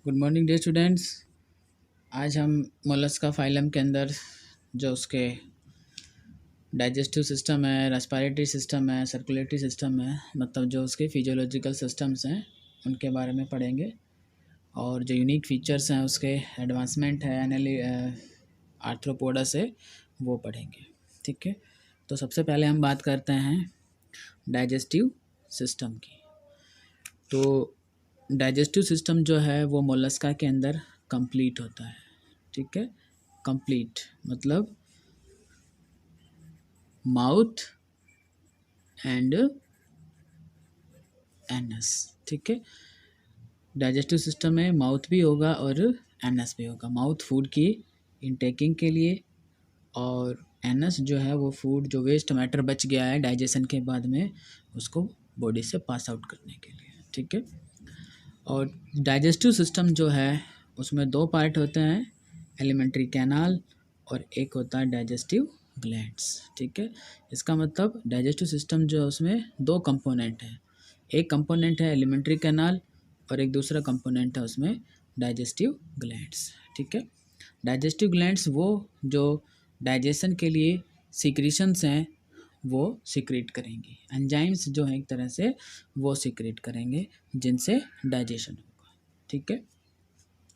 Good morning day students. आज हम Mollusca phylum के अंदर जो उसके डाइजेस्टिव सिस्टम है, रेस्पिरेटरी सिस्टम है, सर्कुलेटरी सिस्टम है, मतलब जो उसके फिजियोलॉजिकल सिस्टम्स हैं उनके बारे में पढ़ेंगे। और जो यूनिक फीचर्स हैं उसके, एडवांसमेंट है आर्थ्रोपोडा से, वो पढ़ेंगे। ठीक है, तो सबसे पहले हम बात करते हैं डाइजेस्टिव सिस्टम की। तो डाइजेस्टिव सिस्टम जो है वो मोलस्का के अंदर कंप्लीट होता है। ठीक है, कंप्लीट मतलब माउथ एंड एनस। ठीक है, डाइजेस्टिव सिस्टम में माउथ भी होगा और एनस भी होगा। माउथ फूड की इनटेकिंग के लिए और एनस जो है वो फूड जो वेस्ट मैटर बच गया है डाइजेशन के बाद में उसको बॉडी से पास आउट करने के लिए। ठीक है, और डाइजेस्टिव सिस्टम जो है उसमें दो पार्ट होते हैं, एलिमेंट्री कैनाल और एक होता है डाइजेस्टिव ग्लैंड्स। ठीक है, इसका मतलब डाइजेस्टिव सिस्टम जो है उसमें दो कंपोनेंट हैं, एक कंपोनेंट है एलिमेंट्री कैनाल और एक दूसरा कंपोनेंट है उसमें डाइजेस्टिव ग्लैंड्स। ठीक है, डाइजेस्टिव ग्लैंड्स वो जो डाइजेशन के लिए सिक्रीशंस हैं वो सिक्रेट करेंगी, एंजाइम्स जो है एक तरह से वो सिक्रेट करेंगे जिनसे डाइजेशन होगा। ठीक है,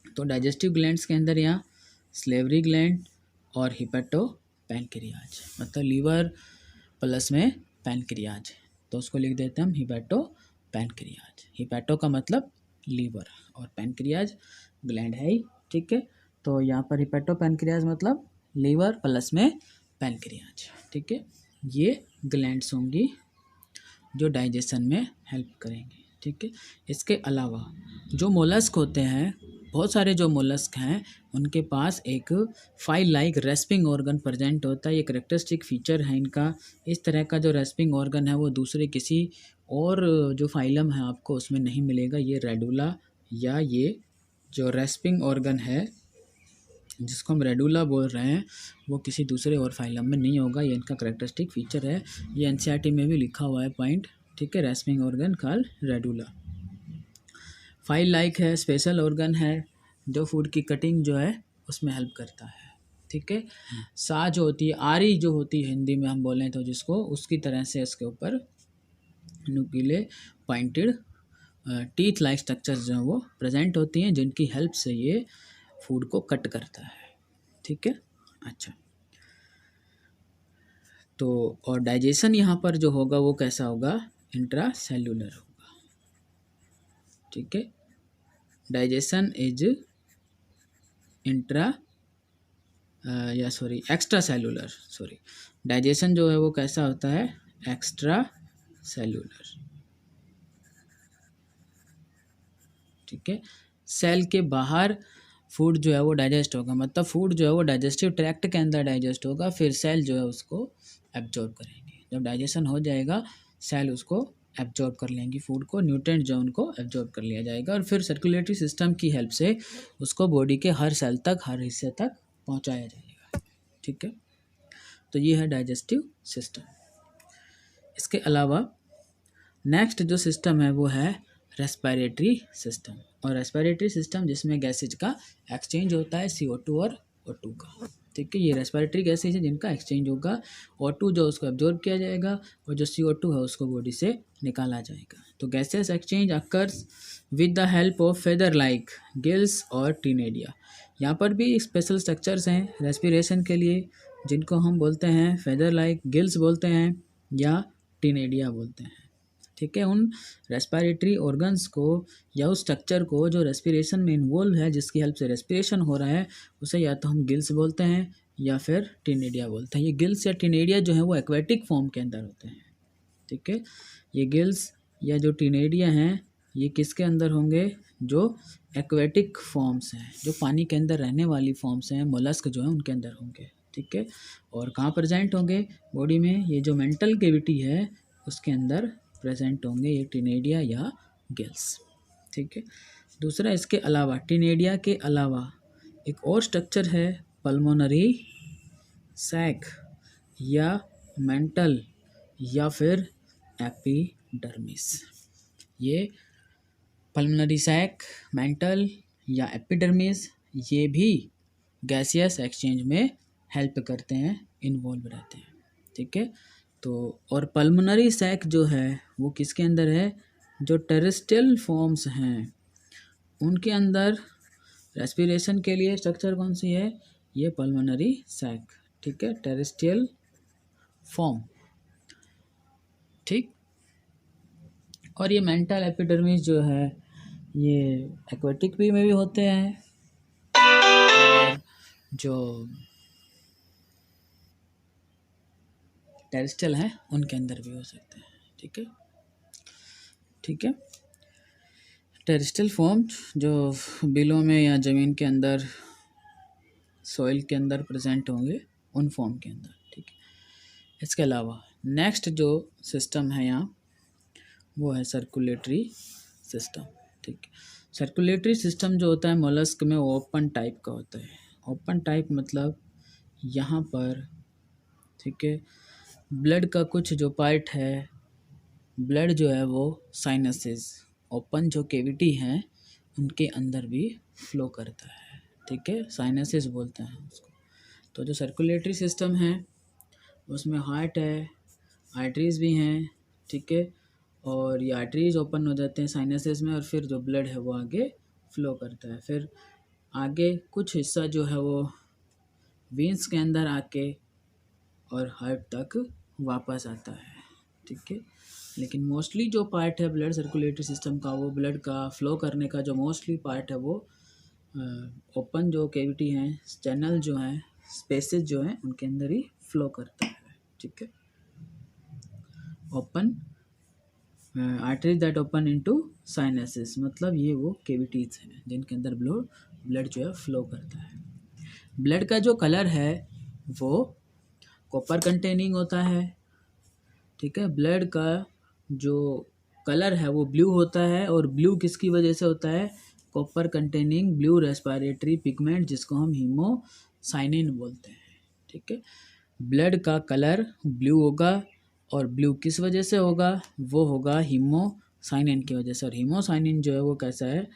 तो डाइजेस्टिव ग्लैंड्स के अंदर यहाँ स्लेवरी ग्लैंड और हिपेटो पैनक्रियाज, मतलब लीवर प्लस में पैनक्रियाज, तो उसको लिख देते हैं हम हिपेटो पैनक्रियाज। हिपेटो का मतलब लीवर और पैनक्रियाज ग्लैंड है ही। ठीक है, तो यहाँ पर हिपेटो पैनक्रियाज मतलब लीवर प्लस में पैनक्रियाज। ठीक है, ये ग्लैंड्स होंगी जो डाइजेशन में हेल्प करेंगे। ठीक है, इसके अलावा जो मोलस्क होते हैं, बहुत सारे जो मोलस्क हैं उनके पास एक file like respiring organ present होता है। ये करेक्टरिस्टिक फीचर है इनका। इस तरह का जो रेस्पिंग ऑर्गन है वो दूसरे किसी और जो फाइलम है आपको उसमें नहीं मिलेगा। ये रेडुला या ये जो रेस्पिंग ऑर्गन है जिसको हम रेडुला बोल रहे हैं वो किसी दूसरे और फाइलम में नहीं होगा। ये इनका करेक्टरिस्टिक फीचर है। ये एनसीईआरटी में भी लिखा हुआ है पॉइंट। ठीक है, respiring organ called radula. File like है, स्पेशल ऑर्गन है जो फूड की कटिंग जो है उसमें हेल्प करता है। ठीक है, सा जो होती है, आरी जो होती है हिंदी में हम बोलें तो जिसको, उसकी तरह से इसके ऊपर नुकीले पॉइंटेड टीथ लाइक स्ट्रक्चर्स जो हैं वो प्रेजेंट होती हैं जिनकी हेल्प से ये फूड को कट करता है। ठीक है, अच्छा, तो और डाइजेशन यहाँ पर जो होगा वो कैसा होगा, इंट्रा सेल्यूलर होगा। ठीक है, डाइजेशन इज इंट्रा या sorry extra cellular, sorry digestion जो है वो कैसा होता है, एक्स्ट्रा सेल्यूलर। ठीक है, सेल के बाहर फूड जो है वो डाइजेस्ट होगा, मतलब फूड जो है वो डाइजेस्टिव ट्रैक्ट के अंदर डाइजेस्ट होगा, फिर सेल जो है उसको एब्जॉर्ब करेंगे। जब डाइजेशन हो जाएगा सेल उसको एब्जॉर्ब कर लेंगी, फूड को, न्यूट्रिएंट जो उनको एब्जॉर्ब कर लिया जाएगा और फिर सर्कुलेटरी सिस्टम की हेल्प से उसको बॉडी के हर सेल तक, हर हिस्से तक पहुंचाया जाएगा। ठीक है, तो ये है डाइजेस्टिव सिस्टम। इसके अलावा नेक्स्ट जो सिस्टम है वो है रेस्पिरेटरी सिस्टम। और रेस्पिरेटरी सिस्टम जिसमें गैसेज का एक्सचेंज होता है, CO2 और O2 का। ठीक है, ये रेस्पिरेटरी गैसेज है जिनका एक्सचेंज होगा। O2 जो उसको एब्जॉर्ब किया जाएगा और जो CO2 है उसको बॉडी से निकाला जाएगा। तो gases exchange occurs with the help of feather like gills और टिनेडिया। यहाँ पर भी स्पेशल स्ट्रक्चर्स हैं रेस्पिरेशन के लिए जिनको हम बोलते हैं फेदर लाइक गिल्स बोलते हैं या टिनेडिया बोलते हैं। ठीक है, उन रेस्पिरेटरी ऑर्गन्स को या उस स्ट्रक्चर को जो रेस्पिरेशन में इन्वॉल्व है, जिसकी हेल्प से रेस्पिरेशन हो रहा है, उसे या तो हम गिल्स बोलते हैं या फिर टिनेडिया बोलते हैं। ये गिल्स या टिनेडिया जो है वो एक्वेटिक फॉर्म के अंदर होते हैं। ठीक है, ये गिल्स या जो टिनेडिया हैं ये किसके अंदर होंगे, जो एक्वेटिक फॉर्म्स हैं, जो पानी के अंदर रहने वाली फॉर्म्स हैं, मोलस्क जो है उनके अंदर होंगे। ठीक है, और कहाँ प्रेजेंट होंगे बॉडी में, ये जो मेंटल कैविटी है उसके अंदर प्रेजेंट होंगे ये टिनेडिया या गिल्स। ठीक है, दूसरा इसके अलावा, टिनेडिया के अलावा एक और स्ट्रक्चर है पल्मोनरी सैक या मेंटल या फिर एपिडर्मिस। ये पल्मोनरी सैक, मेंटल या एपिडर्मिस, ये भी गैसियस एक्सचेंज में हेल्प करते हैं, इन्वॉल्व रहते हैं। ठीक है, तो और पल्मोनरी सैक जो है वो किसके अंदर है, जो टेरेस्ट्रियल फॉर्म्स हैं उनके अंदर रेस्पिरेशन के लिए स्ट्रक्चर कौन सी है, ये पल्मोनरी सैक। ठीक है, टेरेस्ट्रियल फॉर्म। ठीक, और ये मेंटल एपिडर्मिस जो है ये एक्वेटिक भी में भी होते हैं, और जो टेरेस्ट्रियल हैं उनके अंदर भी हो सकते हैं। ठीक है, ठीक है, टेरेस्ट्रियल फॉर्म जो बिलों में या ज़मीन के अंदर सॉइल के अंदर प्रेजेंट होंगे उन फॉर्म के अंदर। ठीक है, इसके अलावा नेक्स्ट जो सिस्टम है यहाँ वो है सर्कुलेटरी सिस्टम। ठीक है, सर्कुलेटरी सिस्टम जो होता है मोलस्क में वो ओपन टाइप का होता है। ओपन टाइप मतलब यहाँ पर, ठीक है, ब्लड का कुछ जो पार्ट है, ब्लड जो है वो साइनसेस, ओपन जो केविटी हैं उनके अंदर भी फ्लो करता है। ठीक है, साइनसेस बोलते हैं उसको। तो जो सर्कुलेटरी सिस्टम है उसमें हार्ट है, आर्टरीज भी हैं। ठीक है, और ये आर्टरीज ओपन हो जाते हैं साइनसेस में, और फिर जो ब्लड है वो आगे फ्लो करता है। फिर आगे कुछ हिस्सा जो है वो वेंस के अंदर आके और हार्ट तक वापस आता है। ठीक है, लेकिन मोस्टली जो पार्ट है ब्लड सर्कुलेटरी सिस्टम का, वो ब्लड का फ्लो करने का जो मोस्टली पार्ट है वो ओपन जो केविटी हैं, चैनल जो हैं, स्पेसेस जो हैं उनके अंदर ही फ्लो करता है। ठीक है, open arteries that open into sinuses, मतलब ये वो केविटीज हैं जिनके अंदर ब्लड जो है फ्लो करता है। ब्लड का जो कलर है वो कॉपर कंटेनिंग होता है। ठीक है, ब्लड का जो कलर है वो ब्लू होता है, और ब्लू किसकी वजह से होता है, copper containing blue respiratory pigment जिसको हम हीमोसाइनिन बोलते हैं। ठीक है, ब्लड का कलर ब्लू होगा, और ब्लू किस वजह से होगा, वो होगा हीमोसाइनिन की वजह से। और हीमोसाइनिन जो है वो कैसा है,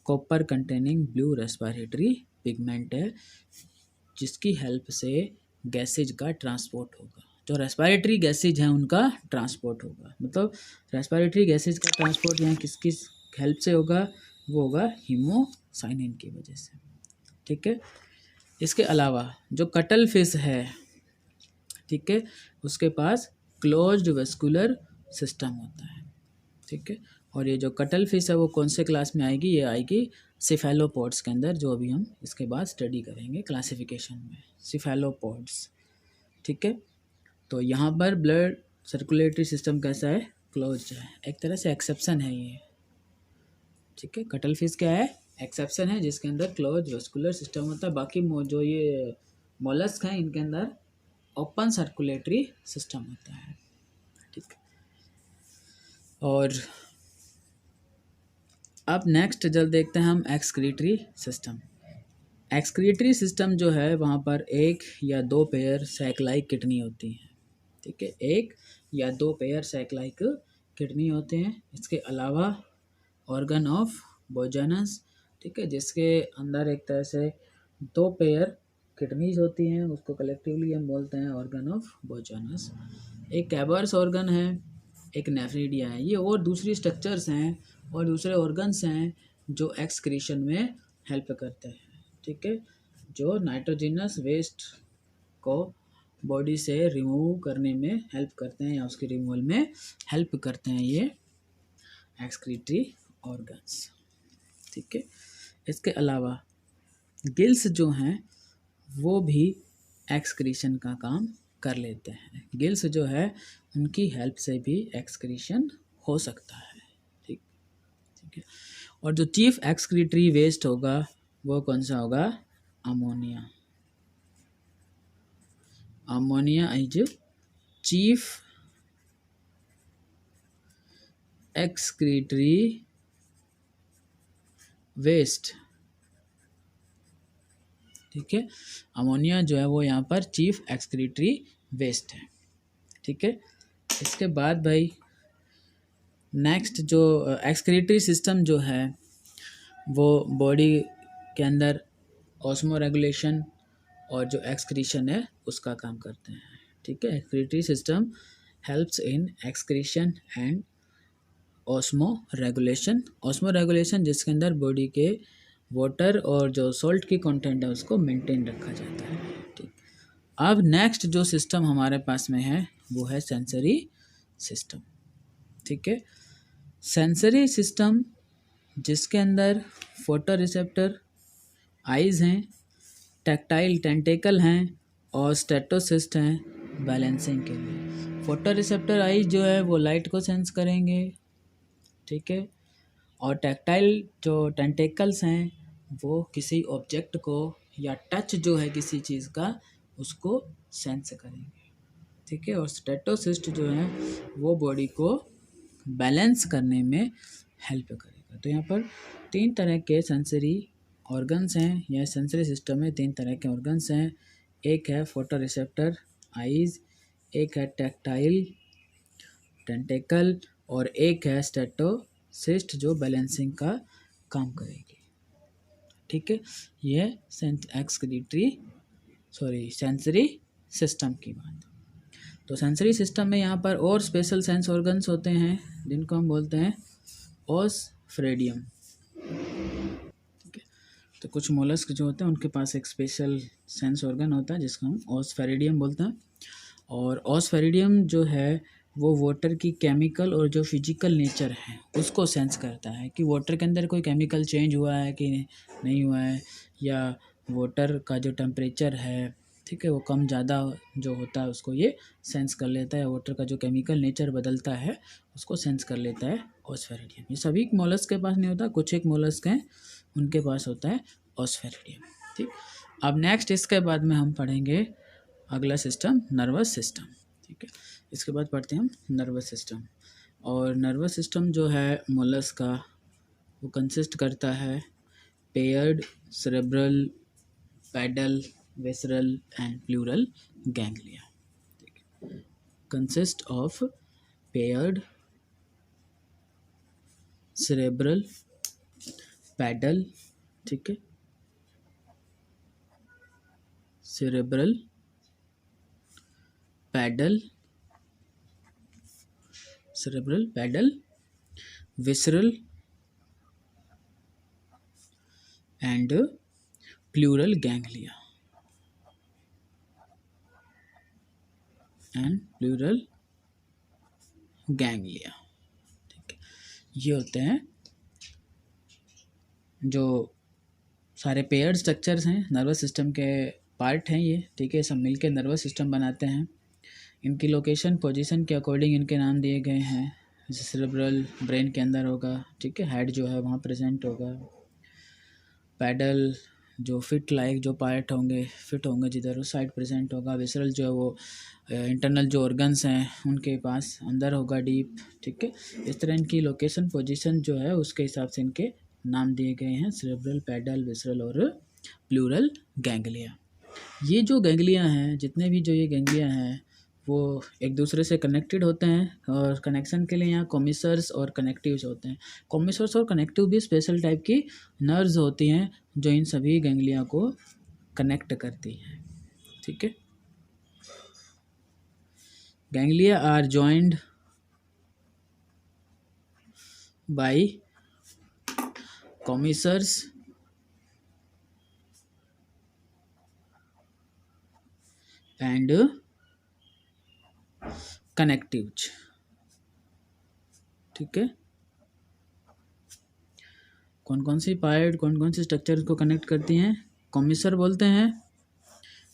copper containing blue respiratory pigment है, जिसकी हेल्प से गैसेज का ट्रांसपोर्ट होगा। जो रेस्पिरेटरी गैसेज हैं उनका ट्रांसपोर्ट होगा, मतलब रेस्पिरेटरी गैसेज का ट्रांसपोर्ट यहाँ किसकी हेल्प से होगा, वो होगा हीमोसाइनिन की वजह से। ठीक है, इसके अलावा जो कटल फिश है, ठीक है, उसके पास क्लोज्ड वेस्कुलर सिस्टम होता है। ठीक है, और ये जो कटल फिश है वो कौन से क्लास में आएगी, ये आएगी सिफेलोपोड्स के अंदर, जो अभी हम इसके बाद स्टडी करेंगे क्लासिफिकेशन में, सिफेलोपोड्स। ठीक है, तो यहाँ पर ब्लड सर्कुलेटरी सिस्टम कैसा है, क्लोज्ड है, एक तरह से एक्सेप्शन है ये। ठीक है, कटल फिश क्या है, एक्सेप्शन है, जिसके अंदर क्लोज वेस्कुलर सिस्टम होता है। बाकी जो ये मोलस्क हैं इनके अंदर ओपन सर्कुलेटरी सिस्टम होता है। ठीक है, और अब नेक्स्ट जल्द देखते हैं हम एक्सक्रीटरी सिस्टम। एक्सक्रीटरी सिस्टम जो है वहाँ पर एक या दो पेयर सैक-लाइक किडनी होती हैं। ठीक है, एक या दो पेयर सैक-लाइक किडनी होते हैं। इसके अलावा ऑर्गन ऑफ बोजानस, ठीक है, जिसके अंदर एक तरह से दो पेयर किडनीज होती हैं, उसको कलेक्टिवली हम बोलते हैं ऑर्गन ऑफ बोजानस। एक कैवर्स ऑर्गन है, एक नेफ्रिडिया है, ये और दूसरी स्ट्रक्चर्स हैं और दूसरे ऑर्गन्स हैं जो एक्सक्रीशन में हेल्प करते हैं। ठीक है, जो नाइट्रोजिनस वेस्ट को बॉडी से रिमूव करने में हेल्प करते हैं या उसके रिमूवल में हेल्प करते हैं ये एक्सक्रीटरी ऑर्गन्स। ठीक है, इसके अलावा गिल्स जो हैं वो भी एक्सक्रीशन का काम कर लेते हैं। गिल्स जो है उनकी हेल्प से भी एक्सक्रीशन हो सकता है। ठीक, ठीक है, और जो चीफ एक्सक्रीटरी वेस्ट होगा वो कौन सा होगा, ammonia. Ammonia is chief excretory waste. ठीक है, अमोनिया जो है वो यहाँ पर चीफ एक्सक्रीटरी वेस्ट है। ठीक है, इसके बाद भाई नेक्स्ट जो एक्सक्रीटरी सिस्टम जो है वो बॉडी के अंदर ऑस्मो रेगुलेशन और जो एक्सक्रीशन है उसका काम करते हैं। ठीक है, excretory system helps in excretion and osmo regulation. Osmo regulation जिसके अंदर बॉडी के वाटर और जो सॉल्ट की कंटेंट है उसको मेंटेन रखा जाता है। ठीक, अब नेक्स्ट जो सिस्टम हमारे पास में है वो है सेंसरी सिस्टम। ठीक है, सेंसरी सिस्टम जिसके अंदर फोटो रिसेप्टर आइज़ हैं, टैक्टाइल टेंटेकल हैं और स्टेटोसिस्ट हैं बैलेंसिंग के लिए। फोटो रिसेप्टर आइज जो है वो लाइट को सेंस करेंगे। ठीक है, और टैक्टाइल जो टेंटेकल्स हैं वो किसी ऑब्जेक्ट को या टच जो है किसी चीज़ का उसको सेंस करेंगे। ठीक है, और स्टेटोसिस्ट जो है वो बॉडी को बैलेंस करने में हेल्प करेगा। तो यहाँ पर 3 तरह के सेंसरी ऑर्गन्स हैं, या सेंसरी सिस्टम में 3 तरह के ऑर्गन्स हैं। एक है फोटो रिसेप्टर आइज़, एक है टैक्टाइल टेंटेकल और एक है स्टेटोसिस्ट जो बैलेंसिंग का काम करेगी। ठीक है, यह सेंसरी सिस्टम की बात। तो सेंसरी सिस्टम में यहाँ पर और स्पेशल सेंस ऑर्गन्स होते हैं जिनको हम बोलते हैं ऑस्फेरिडियम। ठीक है, तो कुछ मोलस्क जो होते हैं उनके पास एक स्पेशल सेंस ऑर्गन होता है जिसको हम ऑस्फेरिडियम बोलते हैं। और ऑस्फेरिडियम जो है वो वाटर की केमिकल और जो फिजिकल नेचर है उसको सेंस करता है कि वाटर के अंदर कोई केमिकल चेंज हुआ है कि नहीं हुआ है, या वाटर का जो टेम्परेचर है, ठीक है, वो कम ज़्यादा जो होता है उसको ये सेंस कर लेता है। वाटर का जो केमिकल नेचर बदलता है उसको सेंस कर लेता है ऑस्फेरिडियम। ये सभी मोलस्क के पास नहीं होता, कुछ एक मोलस्क हैं उनके पास होता है ऑस्फेरिडियम। ठीक, अब नेक्स्ट इसके बाद में हम पढ़ेंगे अगला सिस्टम नर्वस सिस्टम। ठीक है, इसके बाद पढ़ते हैं हम नर्वस सिस्टम। और नर्वस सिस्टम जो है मोलस्क का वो कंसिस्ट करता है paired cerebral pedal visceral and pleural ganglia. Consist of paired cerebral pedal, ठीक है, cerebral pedal visceral and pleural ganglia ठीक है, ये होते हैं जो सारे पेयर्ड स्ट्रक्चर्स हैं नर्वस सिस्टम के पार्ट हैं ये। ठीक है, सब मिलके नर्वस सिस्टम बनाते हैं। इनकी लोकेशन पोजीशन के अकॉर्डिंग इनके नाम दिए गए हैं। जैसे सेरेब्रल ब्रेन के अंदर होगा, ठीक है, हेड जो है वहाँ प्रेजेंट होगा। पैडल जो फिट जो पार्ट होंगे फिट होंगे जिधर उस साइड प्रेजेंट होगा। विसरल जो है वो इंटरनल जो ऑर्गन्स हैं उनके पास अंदर होगा डीप। ठीक है, इस तरह इनकी लोकेशन पोजीशन जो है उसके हिसाब से इनके नाम दिए गए हैं, सेरेब्रल, पैडल, विसरल और प्लूरल गैंग्लिया। ये जो गैंग्लिया हैं, जितने भी जो ये गैंग्लिया हैं वो एक दूसरे से कनेक्टेड होते हैं और कनेक्शन के लिए यहाँ कॉमिसर्स और कनेक्टिव्स होते हैं। कॉमिसर्स और कनेक्टिव भी स्पेशल टाइप की नर्व्स होती हैं जो इन सभी गैंग्लिया को कनेक्ट करती हैं। ठीक है, ganglia are joined by commissures and connectives. ठीक है, कौन कौन सी पार्ट कौन कौन सी स्ट्रक्चर को कनेक्ट करती हैं? कॉमिसर बोलते हैं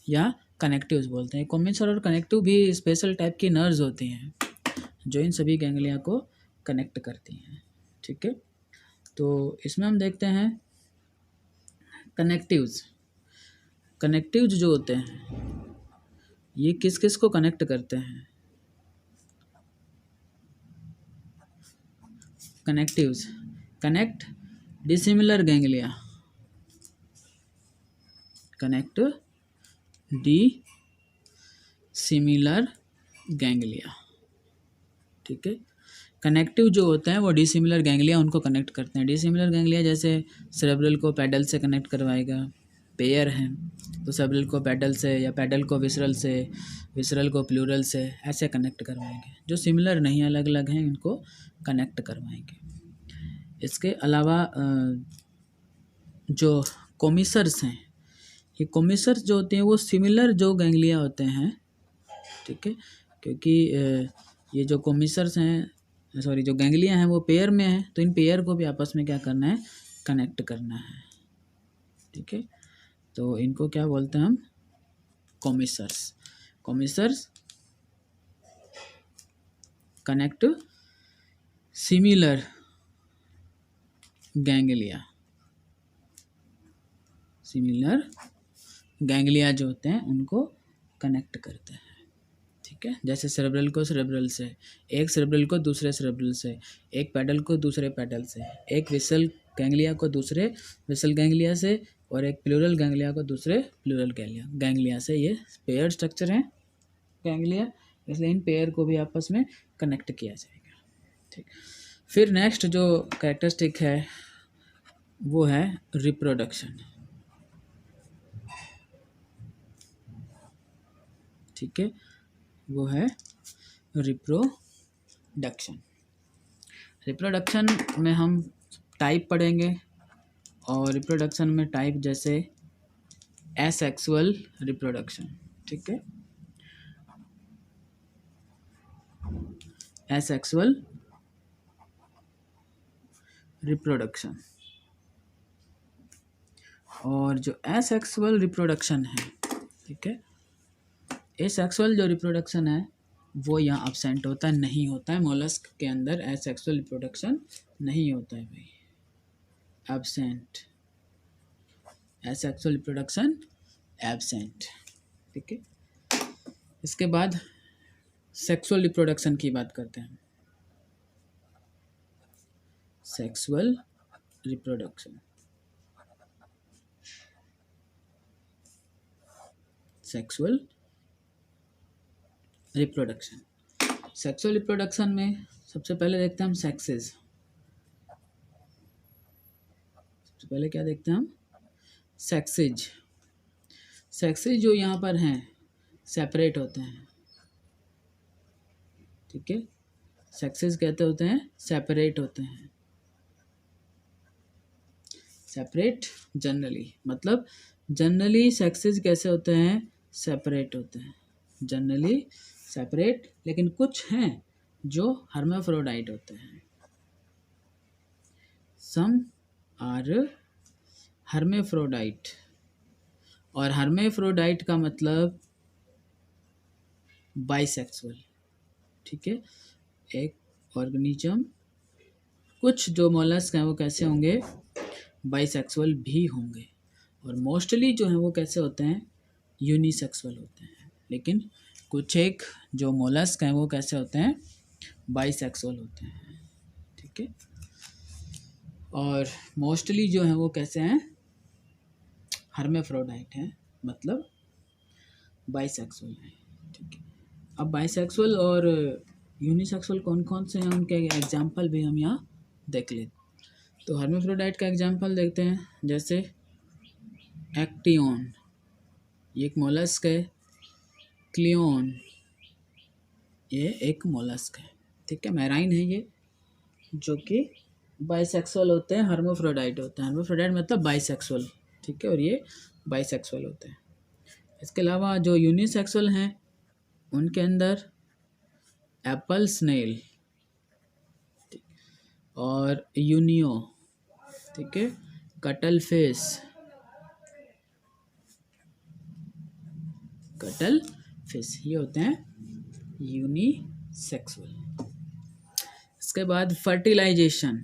या कनेक्टिव्स बोलते हैं। कॉमिसर और कनेक्टिव भी स्पेशल टाइप की नर्व्स होती हैं जो इन सभी गैंग्लिया को कनेक्ट करती हैं। ठीक है, तो इसमें हम देखते हैं कनेक्टिव्स जो होते हैं ये किस किस को कनेक्ट करते हैं? Connectives connect dissimilar ganglia, connect dissimilar ganglia. ठीक है, कनेक्टिव जो होते हैं वो डिसिमिलर गैंग्लिया उनको कनेक्ट करते हैं। डिसिमिलर गैंग्लिया जैसे सेरेब्रल को पेडल से कनेक्ट करवाएगा, पेयर हैं तो सेरेब्रल को पेडल से या पेडल को विसरल से, विसरल को प्लूरल से ऐसे कनेक्ट करवाएंगे। जो सिमिलर नहीं अलग अलग हैं इनको कनेक्ट करवाएंगे। इसके अलावा जो कोमिसर्स हैं, ये कोमिसर्स जो होते हैं वो सिमिलर जो गैंग्लिया होते हैं, ठीक है, क्योंकि ये जो कोमिसर्स हैं, सॉरी जो गैंग्लिया हैं वो पेयर में हैं, तो इन पेयर को भी आपस में क्या करना है, कनेक्ट करना है, ठीक है। तो इनको क्या बोलते हैं हम, commissures. Commissures connect similar ganglia, similar ganglia जो होते हैं उनको कनेक्ट करते हैं, ठीक है। जैसे सेरेब्रल को सेरेब्रल से, एक सेरेब्रल को दूसरे सेरेब्रल से, एक पेडल को दूसरे पेडल से, एक विसल गैंग्लिया को दूसरे विसल गैंग्लिया से, और एक प्लूरल गैंग्लिया को दूसरे प्लूरल गैंग्लिया से। ये पेयर स्ट्रक्चर हैं गैंग्लिया, इसलिए इन पेयर को भी आपस में कनेक्ट किया जाएगा, ठीक। फिर नेक्स्ट जो कैरेक्टरिस्टिक है वो है रिप्रोडक्शन, ठीक है, वो है रिप्रोडक्शन। रिप्रोडक्शन में हम टाइप पढ़ेंगे, और रिप्रोडक्शन में टाइप जैसे एसेक्सुअल रिप्रोडक्शन, ठीक है, एसेक्सुअल रिप्रोडक्शन। और जो एसेक्सुअल रिप्रोडक्शन है, ठीक है, एसेक्सुअल जो रिप्रोडक्शन है वो यहाँ अब्सेंट होता है, नहीं होता है मोलस्क के अंदर एसेक्सुअल रिप्रोडक्शन नहीं होता है भाई, एब्सेंट, एसेक्सुअल रिप्रोडक्शन एब्सेंट, ठीक है। इसके बाद सेक्सुअल रिप्रोडक्शन की बात करते हैं, sexual reproduction, sexual reproduction. Sexual reproduction में सबसे पहले देखते हैं हम सेक्सेस। सबसे पहले क्या देखते हैं हम, सेक्सेज। सेक्सेज जो यहाँ पर हैं सेपरेट होते हैं, ठीक है, सेक्सेस कहते होते हैं सेपरेट होते हैं, सेपरेट जनरली, मतलब जनरली सेक्सेस कैसे होते हैं, सेपरेट होते हैं, जनरली सेपरेट, लेकिन कुछ हैं जो हर्माफ्रोडाइट होते हैं, सम आर हर्माफ्रोडाइट। और हर्माफ्रोडाइट का मतलब बाइसेक्सुअल, ठीक है। एक ऑर्गेनिज्म, कुछ जो मोलस्क हैं वो कैसे होंगे, बाइसेक्सुअल भी होंगे, और मोस्टली जो हैं वो कैसे होते हैं, यूनिसेक्सुअल होते हैं, लेकिन कुछ एक जो मोलस्क हैं वो कैसे होते हैं, बाइसेक्सुअल होते हैं, ठीक है। और मोस्टली जो हैं वो कैसे हैं, हर्माफ्रोडाइट हैं, मतलब बाइसेक्सुअल हैं, ठीक है। अब बाइसेक्सुअल और यूनिसेक्सुअल कौन कौन से हैं उनके एग्जाम्पल भी हम यहाँ देख लेते। तो हर्माफ्रोडाइट का एग्जाम्पल देखते हैं, जैसे एक्टियन, ये एक मोलस्क है, क्लियन, ये एक मोलस्क है, ठीक है, मैराइन है ये, जो कि बाइसेक्सुअल होते हैं, हर्माफ्रोडाइट होते हैं, हर्माफ्रोडाइट मतलब बाइसेक्सुअल, ठीक है, और ये बाइसेक्सुअल होते हैं। इसके अलावा जो यूनिसेक्सुअल हैं उनके अंदर एप्पल स्नेल और यूनियो, ठीक है, कटल फिश, कटल फिश, ये होते हैं यूनिसेक्सुअल। इसके बाद फर्टिलाइजेशन,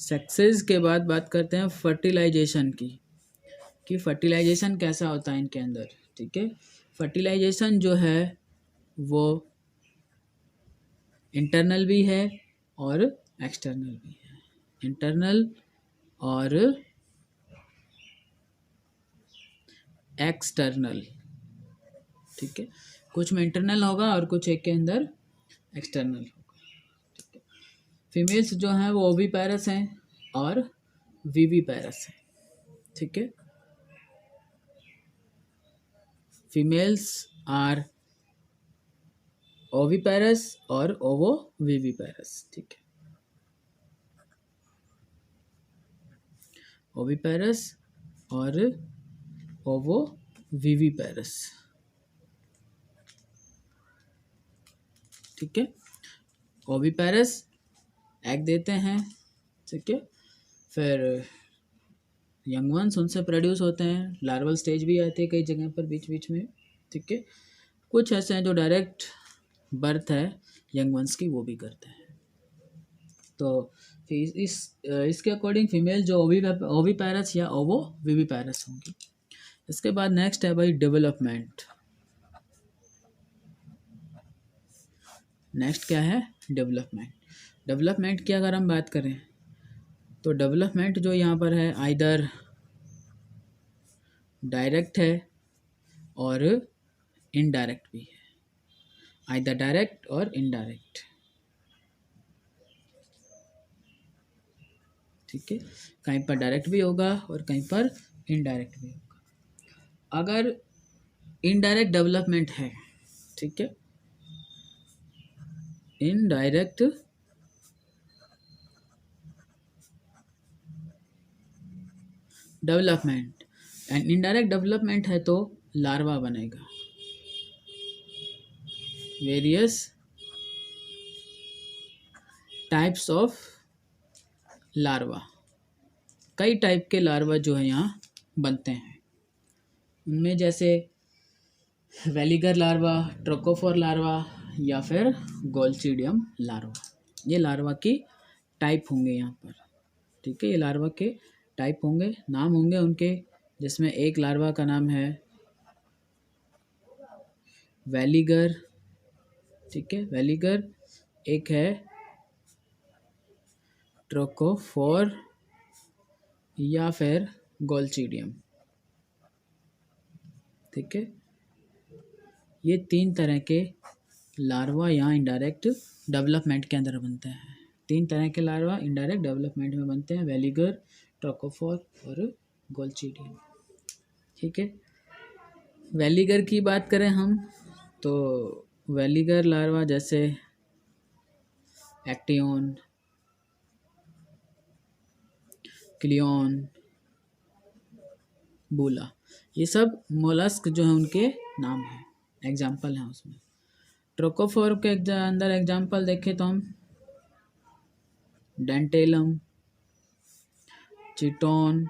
सेक्सेस के बाद बात करते हैं फर्टिलाइजेशन की, कि फर्टिलाइजेशन कैसा होता है इनके अंदर, ठीक है। फर्टिलाइजेशन जो है वो इंटरनल भी है और एक्सटर्नल भी है, इंटरनल और एक्सटर्नल, ठीक है, कुछ में इंटरनल होगा और कुछ एक के अंदर एक्सटर्नल होगा, फीमेल्स जो हैं वो ओविपेरस हैं और विविपेरस हैं, ठीक है। फीमेल्स आर ओविपेरस और ओवो विविपेरस, ठीक है। ओविपेरस और ओवो विविपेरस, ठीक है। ओविपेरस एग देते हैं, ठीक है। फिर यंग वंस उनसे प्रोड्यूस होते हैं, लार्वल स्टेज भी आती है कई जगह पर बीच बीच में, ठीक है। कुछ ऐसे हैं जो डायरेक्ट बर्थ है यंग वंस की वो भी करते हैं। तो इसके अकॉर्डिंग फीमेल जो ओविपेरस या ओवो विविपेरस होंगी। इसके बाद नेक्स्ट है भाई डेवलपमेंट। नेक्स्ट क्या है? डेवलपमेंट। डेवलपमेंट की अगर हम बात करें तो डेवलपमेंट जो यहाँ पर है आइदर डायरेक्ट है और इनडायरेक्ट भी है, आइदर डायरेक्ट और इनडायरेक्ट, ठीक है। कहीं पर डायरेक्ट भी होगा और कहीं पर इनडायरेक्ट भी होगा। अगर इनडायरेक्ट डेवलपमेंट है, ठीक है, indirect development and indirect development है तो लार्वा बनेगा। वेरियस टाइप्स ऑफ लार्वा, कई टाइप के लार्वा जो है यहाँ बनते हैं। उनमें जैसे वेलिगर लार्वा, ट्रोकोफोर लार्वा या फिर गोल्चिडियम लार्वा, ये लार्वा की टाइप होंगे यहाँ पर, ठीक है। ये लार्वा के टाइप होंगे, नाम होंगे उनके, जिसमें एक लार्वा का नाम है वेलिगर, ठीक है, वेलिगर। एक है ट्रोकोफोर या फिर गोल्चिडियम, ठीक है। ये तीन तरह के लार्वा यहाँ इनडायरेक्ट डेवलपमेंट के अंदर बनते हैं। तीन तरह के लार्वा इनडायरेक्ट डेवलपमेंट में बनते हैं, वेलिगर, ट्रोकोफोर और गोल्चिडियम, ठीक है। वेलिगर की बात करें हम तो वेलिगर लार्वा जैसे एक्टियन, क्लियन, बूला, ये सब मोलस्क जो है उनके नाम हैं, एग्जाम्पल हैं उसमें। ट्रोकोफोर के अंदर एग्जाम्पल देखें तो हम डेंटेलम, चिटोन,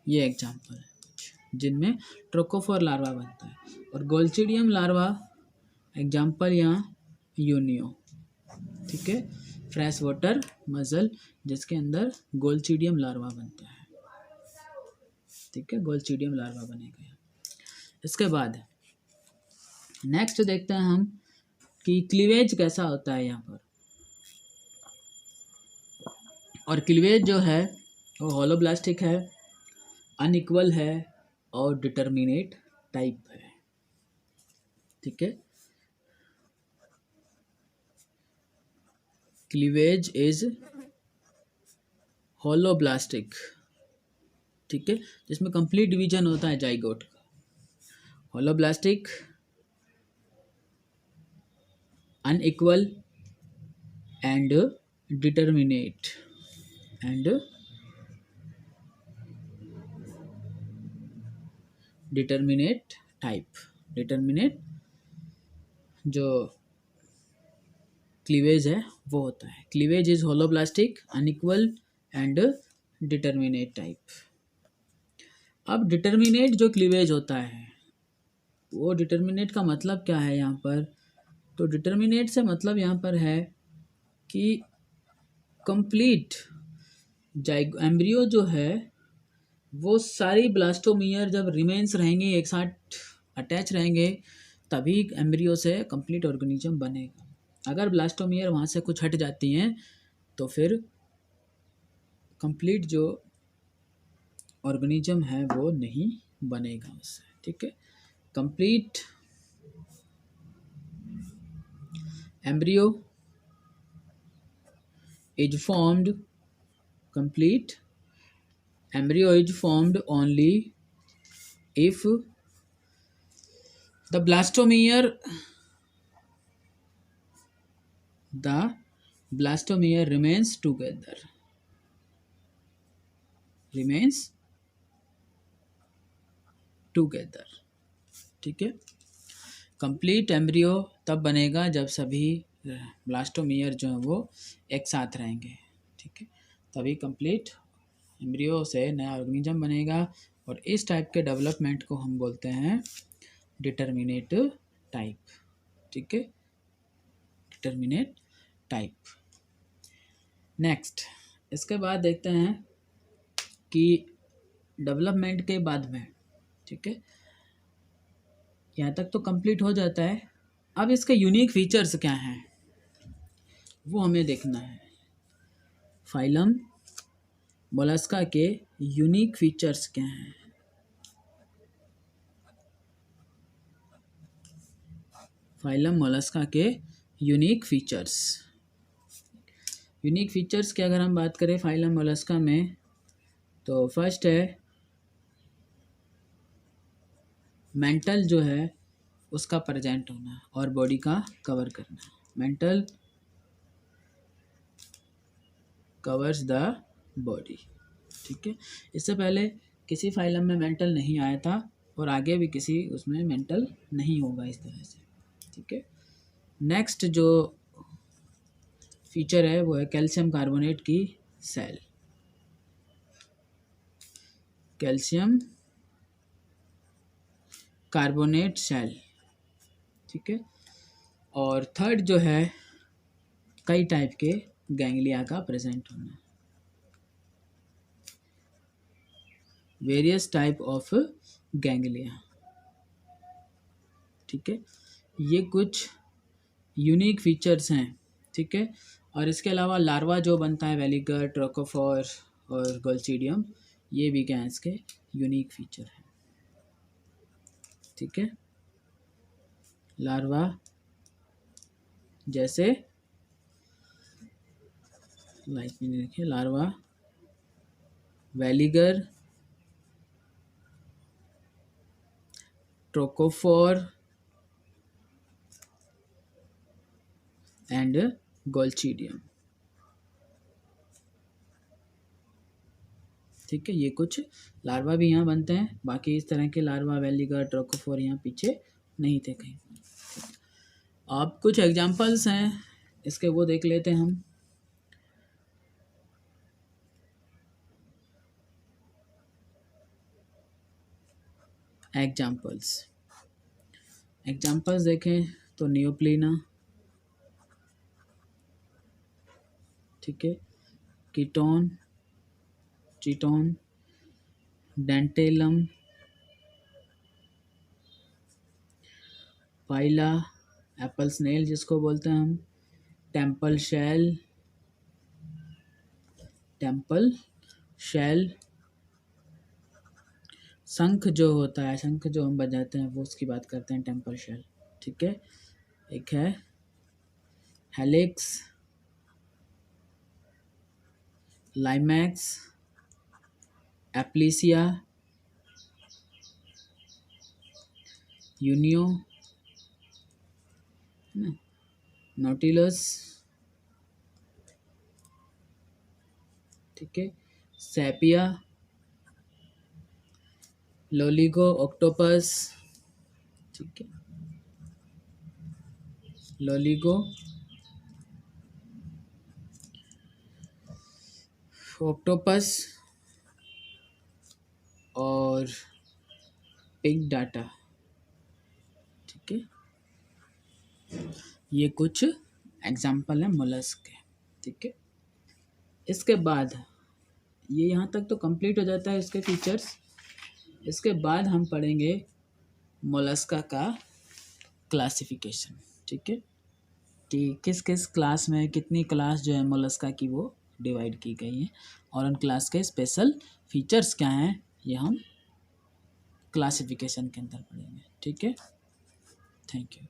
ये एग्जाम्पल है जिनमें ट्रोकोफोर लार्वा बनता है। और गोल्चिडियम लार्वा एग्जाम्पल यहाँ यूनियो, ठीक है, फ्रेश वाटर मजल जिसके अंदर गोल्चिडियम लार्वा बनता है, ठीक है, गोल्चिडियम लार्वा बनेगा। इसके बाद नेक्स्ट देखते हैं हम कि क्लीवेज कैसा होता है यहाँ पर। और क्लीवेज जो है वो होलोब्लास्टिक है, अनइक्वल है और डिटर्मिनेट टाइप है, ठीक है। क्लीवेज इज होलोब्लास्टिक, ठीक है, जिसमें कंप्लीट डिवीजन होता है जाइगोट का। Holoblastic, unequal and determinate determinate type. Determinate जो क्लीवेज है वो होता है। Cleavage is holoblastic, unequal and determinate type. अब डिटर्मिनेट जो क्लीवेज होता है वो डिटर्मिनेट का मतलब क्या है यहाँ पर? तो डिटर्मिनेट से मतलब यहाँ पर है कि कंप्लीट एम्ब्रियो जो है वो सारी ब्लास्टोमियर जब रिमेन्स रहेंगे, एक साथ अटैच रहेंगे, तभी एम्ब्रियो से कंप्लीट ऑर्गेनिज्म बनेगा। अगर ब्लास्टोमियर वहाँ से कुछ हट जाती हैं तो फिर कंप्लीट जो ऑर्गेनिज्म है वो नहीं बनेगा उससे, ठीक है। Complete embryo is formed complete embryo is formed only if the blastomere remains together। ठीक है, कंप्लीट एम्ब्रियो तब बनेगा जब सभी ब्लास्टोमियर जो है वो एक साथ रहेंगे। ठीक है, तभी कंप्लीट एम्ब्रियो से नया ऑर्गेनिज्म बनेगा। और इस टाइप के डेवलपमेंट को हम बोलते हैं डिटर्मिनेट टाइप। ठीक है, डिटर्मिनेट टाइप। नेक्स्ट, इसके बाद देखते हैं कि डेवलपमेंट के बाद में, ठीक है, यहाँ तक तो कंप्लीट हो जाता है। अब इसके यूनिक फीचर्स क्या हैं वो हमें देखना है। फाइलम मोलस्का के यूनिक फीचर्स क्या हैं? फाइलम मोलस्का के यूनिक फीचर्स की अगर हम बात करें फाइलम मोलस्का में, तो फर्स्ट है मेंटल जो है उसका प्रेजेंट होना और बॉडी का कवर करना। Mental covers the body. ठीक है, इससे पहले किसी फाइलम में मेंटल नहीं आया था और आगे भी किसी उसमें मेंटल नहीं होगा इस तरह से। ठीक है, नेक्स्ट जो फीचर है वो है कैल्शियम कार्बोनेट की सेल। Calcium carbonate shell. ठीक है, और थर्ड जो है कई टाइप के गैंग्लिया का प्रेजेंट होना। Various type of ganglia. ठीक है, ये कुछ यूनिक फीचर्स हैं। ठीक है, और इसके अलावा लार्वा जो बनता है वेलिगर, ट्रोकोफोर और गोल्सीडियम, ये भी क्या है इसके यूनिक फीचर हैं। ठीक है, लार्वा जैसे लाइक में देखिए, लार्वा वेलिगर, ट्रोकोफोर एंड गोल्सीडियम। ठीक है, ये कुछ लार्वा भी यहाँ बनते हैं, बाकी इस तरह के लार्वा वेलिगर, ट्रोकोफोर यहाँ पीछे नहीं थे कहीं। अब कुछ एग्जांपल्स हैं इसके, वो देख लेते हैं हम। एग्जांपल्स देखें तो नियोप्लीना, ठीक है, कीटोन, चीटोन, डेंटेलम, पाइला, एप्पल स्नेल जिसको बोलते हैं हम, टेम्पल शेल, शंख जो होता है, शंख जो हम बजाते हैं वो उसकी बात करते हैं, टेम्पल शेल। ठीक है, एक है हेलिक्स, लाइमैक्स, एप्लीसिया, यूनियो, नोटिलस, ठीक है, सैपिया, लोलिगो ऑक्टोपस, ठीक है, लोलिगो ऑक्टोपस और पिग डाटा। ठीक है, ये कुछ एग्जाम्पल है मोलस्क के। ठीक है, इसके बाद ये यहाँ तक तो कंप्लीट हो जाता है इसके फीचर्स। इसके बाद हम पढ़ेंगे मोलस्का का क्लासिफिकेशन। ठीक है, कि किस किस क्लास में कितनी क्लास जो है मोलस्का की वो डिवाइड की गई है और उन क्लास के स्पेशल फीचर्स क्या हैं ये हम क्लासिफिकेशन के अंदर पढ़ेंगे। ठीक है, थैंक यू।